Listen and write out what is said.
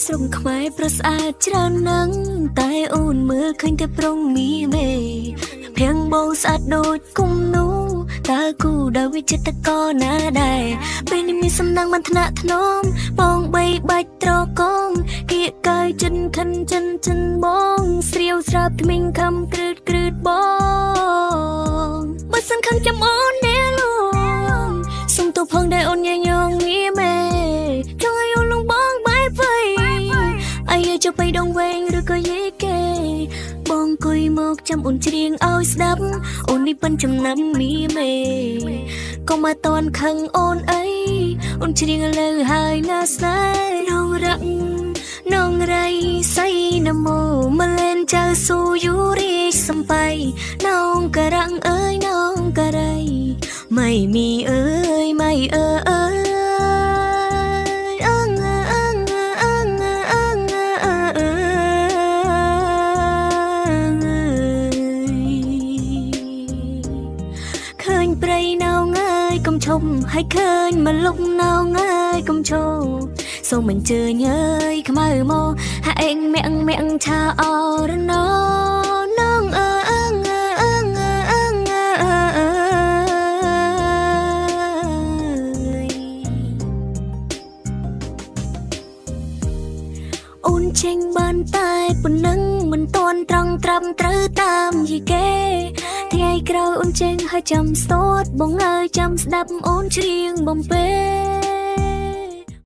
ស្រងខ្វាយប្រស្អាតច្រើនណាស់តែអូនមើលឃើញតែប្រុងមីមេភៀងបងស្អាតដូចគុំនោះតើគូដែលវិចិត្រកណាដែរពេលនេះមានសំណាងមិនថ្នាក់ថ្នមបងបីបាច់ត្រកងគៀកកាយចិនខិនចិនបងស្រាវស្រាប់ថ្មីងខំក្រឺតបងបើសិនខឹងចាំអូនណែលងសុំទោសផងដែលអូនញញងមីមេចង់ឲ្យអូនលងបងបាយវៃអាយចុះទៅដងវែងឬក៏យេគេបងគួយមកចាំអូនច្រៀងឲ្យស្ដាប់អូននេះប៉ិនចំណាំមីមេកុំមកតន់ខឹងអូនអីអូនច្រៀងលើហើយណាស្នេហ៍នងរឹកនងរៃសៃនមោមកលេនចៅស៊ូយូរីសំបៃនងការังអើយនងការៃไม่มีเอ้ยไม่ឃើញព្រៃណៅងាយកុំឈប់ឲ្យឃើញមកលុកណៅងាយកុំឈប់សូមមិនជឿញើយខ្មៅមកហើយអេងមាក់ឆាអរណោនងអូនចេញបានតែប៉ុណ្ណឹងមិនទាន់ត្រង់ត្រាំត្រូវតាមយីគេថ្ងៃក្រោយអូនចេញហើយចាំស្ទតបងអើយចាំស្ដាប់អូនច្រៀងបំពេ